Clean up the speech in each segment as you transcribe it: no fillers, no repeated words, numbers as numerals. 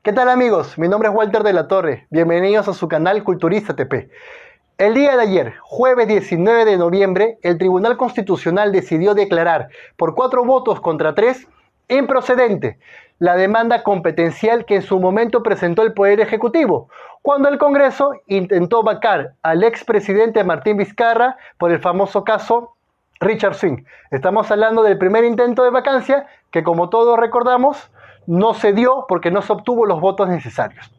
¿Qué tal amigos? Mi nombre es Walter de la Torre. Bienvenidos a su canal Culturista TP. El día de ayer, jueves 19 de noviembre, el Tribunal Constitucional decidió declarar por 4 votos contra 3 improcedente la demanda competencial que en su momento presentó el Poder Ejecutivo, cuando el Congreso intentó vacar al expresidente Martín Vizcarra por el famoso caso Richard Swing. Estamos hablando del primer intento de vacancia que, como todos recordamos, no se dio porque no se obtuvo los votos necesarios.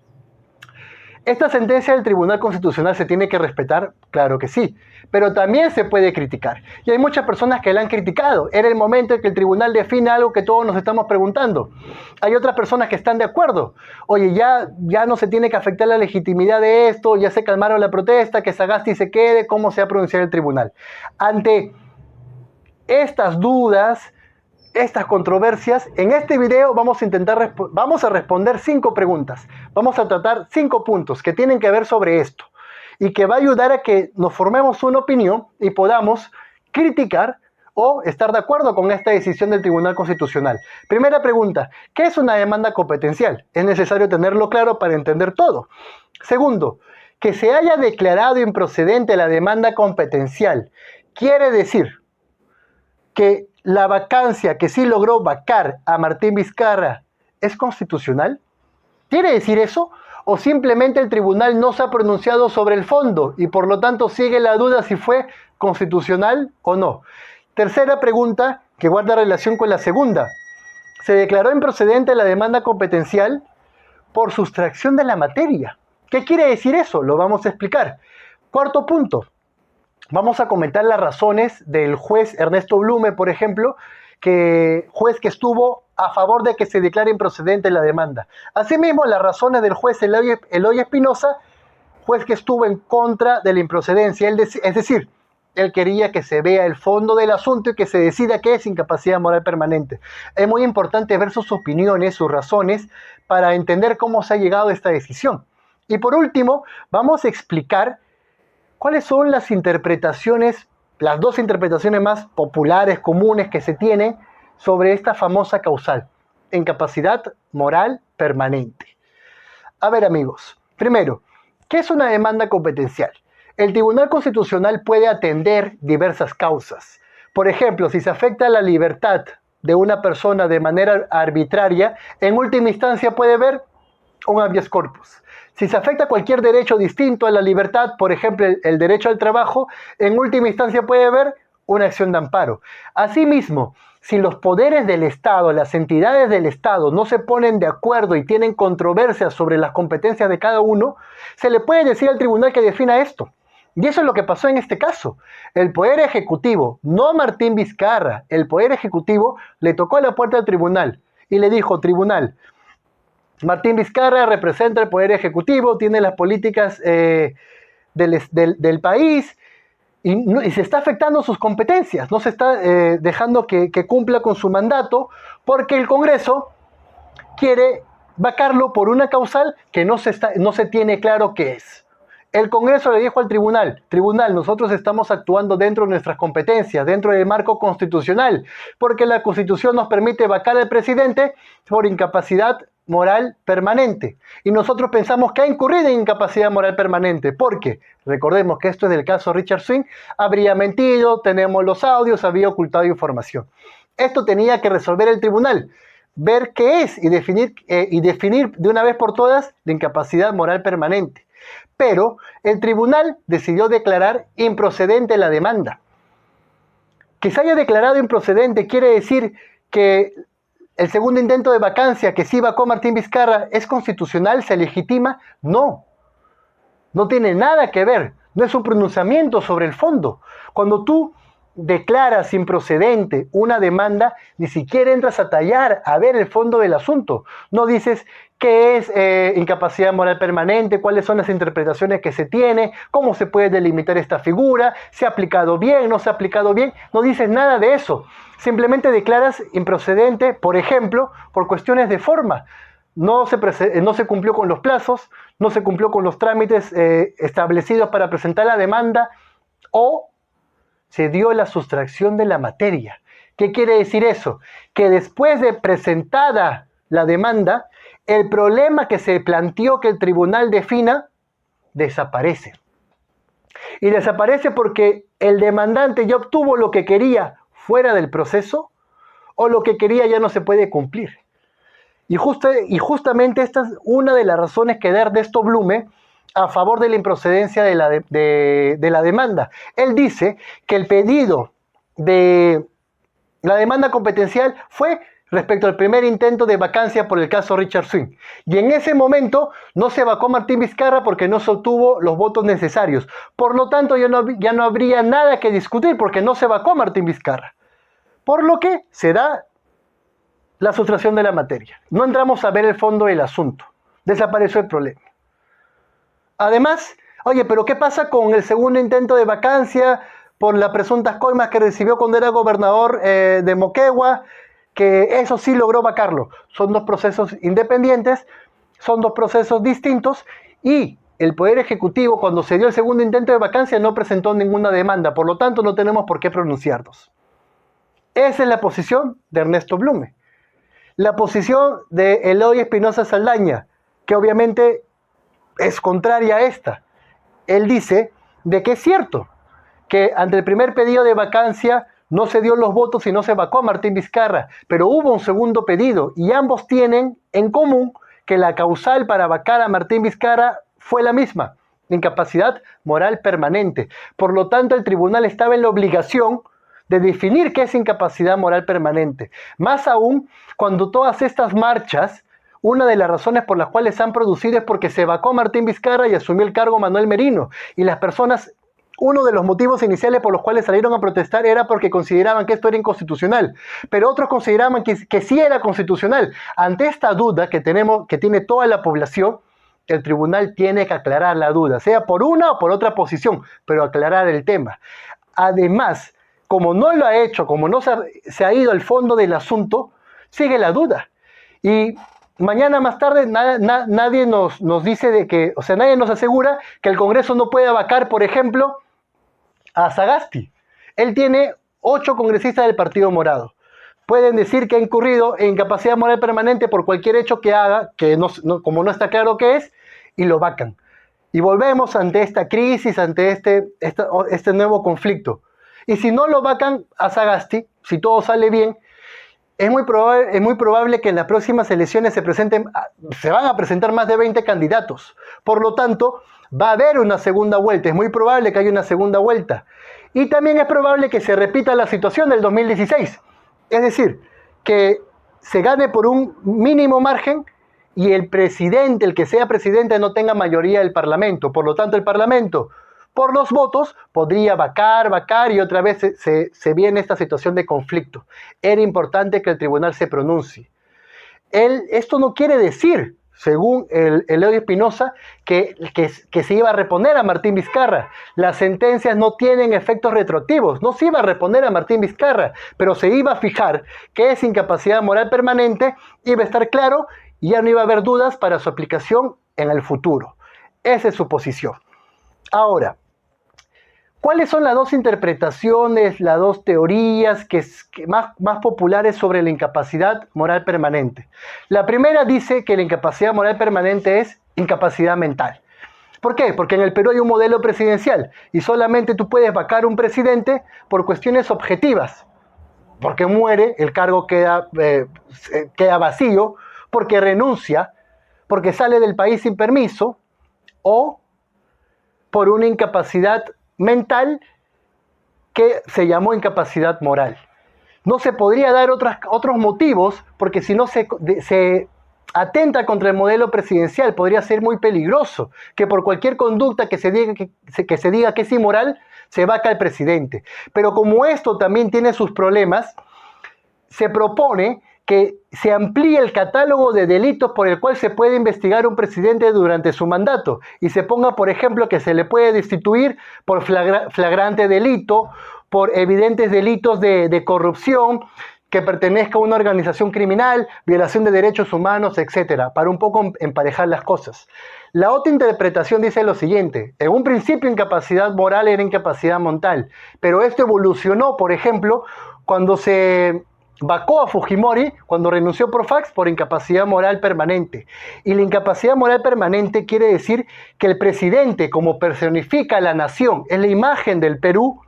¿Esta sentencia del Tribunal Constitucional se tiene que respetar? Claro que sí, pero también se puede criticar. Y hay muchas personas que la han criticado. Era el momento en que el tribunal define algo que todos nos estamos preguntando. Hay otras personas que están de acuerdo. Oye, ya no se tiene que afectar la legitimidad de esto, ya se calmaron la protesta, que Sagasti se quede, ¿cómo se va a pronunciar el tribunal? Ante estas dudas, estas controversias, en este video vamos a responder 5 preguntas. Vamos a tratar 5 puntos que tienen que ver sobre esto y que va a ayudar a que nos formemos una opinión y podamos criticar o estar de acuerdo con esta decisión del Tribunal Constitucional. Primera pregunta, ¿qué es una demanda competencial? Es necesario tenerlo claro para entender todo. Segundo, que se haya declarado improcedente la demanda competencial quiere decir que la vacancia que sí logró vacar a Martín Vizcarra es constitucional. ¿Quiere decir eso? ¿O simplemente el tribunal no se ha pronunciado sobre el fondo y por lo tanto sigue la duda si fue constitucional o no? Tercera pregunta que guarda relación con la segunda. Se declaró improcedente la demanda competencial por sustracción de la materia. ¿Qué quiere decir eso? Lo vamos a explicar. Cuarto punto. Vamos a comentar las razones del juez Ernesto Blume, por ejemplo, juez que estuvo a favor de que se declare improcedente la demanda. Asimismo, las razones del juez Eloy Espinosa, juez que estuvo en contra de la improcedencia. Es decir, él quería que se vea el fondo del asunto y que se decida qué es incapacidad moral permanente. Es muy importante ver sus opiniones, sus razones, para entender cómo se ha llegado a esta decisión. Y por último, vamos a explicar ¿cuáles son las interpretaciones, las 2 interpretaciones más populares, comunes que se tienen sobre esta famosa causal? Incapacidad moral permanente. A ver amigos, primero, ¿qué es una demanda competencial? El Tribunal Constitucional puede atender diversas causas. Por ejemplo, si se afecta la libertad de una persona de manera arbitraria, en última instancia puede haber un habeas corpus. Si se afecta cualquier derecho distinto a la libertad, por ejemplo, el derecho al trabajo, en última instancia puede haber una acción de amparo. Asimismo, si los poderes del Estado, las entidades del Estado no se ponen de acuerdo y tienen controversias sobre las competencias de cada uno, se le puede decir al tribunal que defina esto. Y eso es lo que pasó en este caso. El Poder Ejecutivo, no Martín Vizcarra, el Poder Ejecutivo le tocó a la puerta al tribunal y le dijo, tribunal, Martín Vizcarra representa el Poder Ejecutivo, tiene las políticas del país y se está afectando sus competencias, no se está dejando que cumpla con su mandato porque el Congreso quiere vacarlo por una causal que no se tiene claro qué es. El Congreso le dijo al tribunal, nosotros estamos actuando dentro de nuestras competencias, dentro del marco constitucional, porque la Constitución nos permite vacar al presidente por incapacidad moral permanente. Y nosotros pensamos que ha incurrido en incapacidad moral permanente, porque, recordemos que esto es del caso Richard Swing, habría mentido, tenemos los audios, había ocultado información. Esto tenía que resolver el tribunal, ver qué es y definir de una vez por todas la incapacidad moral permanente. Pero el tribunal decidió declarar improcedente la demanda. Que se haya declarado improcedente quiere decir que el segundo intento de vacancia que sí vacó Martín Vizcarra es constitucional, se legitima. No tiene nada que ver, no es un pronunciamiento sobre el fondo. Cuando tú declaras improcedente una demanda, ni siquiera entras a tallar, a ver el fondo del asunto. No dices qué es incapacidad moral permanente, cuáles son las interpretaciones que se tiene, cómo se puede delimitar esta figura, se ha aplicado bien, no se ha aplicado bien. No dices nada de eso. Simplemente declaras improcedente, por ejemplo, por cuestiones de forma. No se cumplió con los plazos, no se cumplió con los trámites establecidos para presentar la demanda o se dio la sustracción de la materia. ¿Qué quiere decir eso? Que después de presentada la demanda, el problema que se planteó que el tribunal defina desaparece. Y desaparece porque el demandante ya obtuvo lo que quería fuera del proceso o lo que quería ya no se puede cumplir. Y justamente esta es una de las razones que da Ernesto Blume a favor de la improcedencia de la demanda. Él dice que el pedido de la demanda competencial fue respecto al primer intento de vacancia por el caso Richard Swing. Y en ese momento no se vacó Martín Vizcarra porque no se obtuvo los votos necesarios. Por lo tanto, ya no habría nada que discutir porque no se vacó Martín Vizcarra. Por lo que se da la sustracción de la materia. No entramos a ver el fondo del asunto. Desapareció el problema. Además, oye, pero ¿qué pasa con el segundo intento de vacancia por las presuntas coimas que recibió cuando era gobernador de Moquegua? Que eso sí logró vacarlo. Son dos procesos independientes, son dos procesos distintos y el Poder Ejecutivo, cuando se dio el segundo intento de vacancia, no presentó ninguna demanda. Por lo tanto, no tenemos por qué pronunciarnos. Esa es la posición de Ernesto Blume. La posición de Eloy Espinosa Saldaña, que obviamente es contraria a esta. Él dice de que es cierto que ante el primer pedido de vacancia no se dio los votos y no se vacó a Martín Vizcarra, pero hubo un segundo pedido y ambos tienen en común que la causal para vacar a Martín Vizcarra fue la misma, incapacidad moral permanente. Por lo tanto, el tribunal estaba en la obligación de definir qué es incapacidad moral permanente. Más aún, cuando todas estas marchas, una de las razones por las cuales se han producido es porque se vacó Martín Vizcarra y asumió el cargo Manuel Merino. Y las personas, uno de los motivos iniciales por los cuales salieron a protestar era porque consideraban que esto era inconstitucional. Pero otros consideraban que sí era constitucional. Ante esta duda que tiene toda la población, el tribunal tiene que aclarar la duda, sea por una o por otra posición, pero aclarar el tema. Además, como no lo ha hecho, como no se ha ido al fondo del asunto, sigue la duda. Y mañana más tarde nadie nos dice de que, o sea, nadie nos asegura que el Congreso no puede vacar, por ejemplo, a Sagasti. Él tiene 8 congresistas del Partido Morado. Pueden decir que ha incurrido en incapacidad moral permanente por cualquier hecho que haga, que como no está claro qué es, y lo vacan. Y volvemos ante esta crisis, ante este nuevo conflicto. Y si no lo vacan a Sagasti, si todo sale bien, es muy probable que en las próximas elecciones se van a presentar más de 20 candidatos. Por lo tanto, va a haber una segunda vuelta. Es muy probable que haya una segunda vuelta. Y también es probable que se repita la situación del 2016. Es decir, que se gane por un mínimo margen y el presidente, el que sea presidente, no tenga mayoría del Parlamento. Por lo tanto, el Parlamento, por los votos, podría vacar y otra vez se viene esta situación de conflicto. Era importante que el tribunal se pronuncie. Esto no quiere decir, según Eloy Espinosa, que se iba a reponer a Martín Vizcarra. Las sentencias no tienen efectos retroactivos. No se iba a reponer a Martín Vizcarra, pero se iba a fijar que es incapacidad moral permanente, iba a estar claro y ya no iba a haber dudas para su aplicación en el futuro. Esa es su posición. Ahora, ¿cuáles son las dos interpretaciones, las dos teorías más populares sobre la incapacidad moral permanente? La primera dice que la incapacidad moral permanente es incapacidad mental. ¿Por qué? Porque en el Perú hay un modelo presidencial y solamente tú puedes vacar un presidente por cuestiones objetivas. Porque muere, el cargo queda vacío, porque renuncia, porque sale del país sin permiso o por una incapacidad mental que se llamó incapacidad moral. No se podría dar otros motivos porque si no se atenta contra el modelo presidencial, podría ser muy peligroso que por cualquier conducta que se diga que es inmoral, se vaca al presidente. Pero como esto también tiene sus problemas, se propone que se amplíe el catálogo de delitos por el cual se puede investigar un presidente durante su mandato y se ponga, por ejemplo, que se le puede destituir por flagrante delito, por evidentes delitos de corrupción, que pertenezca a una organización criminal, violación de derechos humanos, etcétera, para un poco emparejar las cosas. La otra interpretación dice lo siguiente: en un principio incapacidad moral era incapacidad mental, pero esto evolucionó, por ejemplo, cuando se vacó a Fujimori cuando renunció por fax por incapacidad moral permanente. Y la incapacidad moral permanente quiere decir que el presidente, como personifica a la nación, es la imagen del Perú,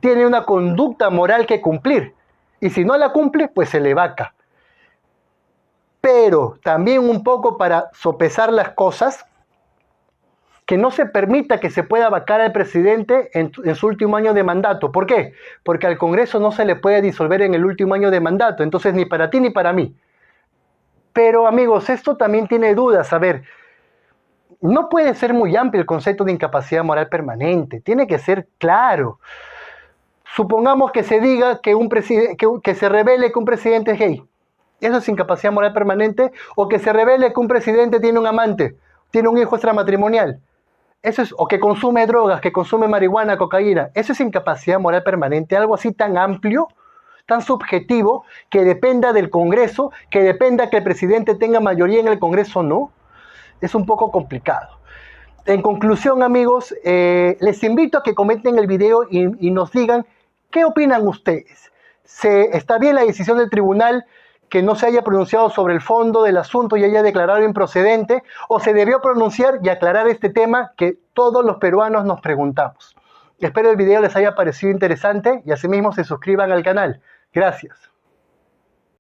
tiene una conducta moral que cumplir. Y si no la cumple, pues se le vaca. Pero también un poco para sopesar las cosas, que no se permita que se pueda vacar al presidente en su último año de mandato. ¿Por qué? Porque al Congreso no se le puede disolver en el último año de mandato, entonces ni para ti ni para mí. Pero amigos, esto también tiene dudas. A ver, no puede ser muy amplio el concepto de incapacidad moral permanente, tiene que ser claro. Supongamos que se diga que, que se revele que un presidente es gay. ¿Eso es incapacidad moral permanente? O que se revele que un presidente tiene un amante, tiene un hijo extramatrimonial. Eso es, o que consume drogas, que consume marihuana, cocaína. Eso es incapacidad moral permanente, algo así tan amplio, tan subjetivo, que dependa del Congreso, que dependa que el presidente tenga mayoría en el Congreso, no. Es un poco complicado. En conclusión, amigos, les invito a que comenten el video y nos digan qué opinan ustedes. ¿Está bien la decisión del tribunal que no se haya pronunciado sobre el fondo del asunto y haya declarado improcedente, o se debió pronunciar y aclarar este tema que todos los peruanos nos preguntamos? Espero el video les haya parecido interesante y asimismo se suscriban al canal. Gracias.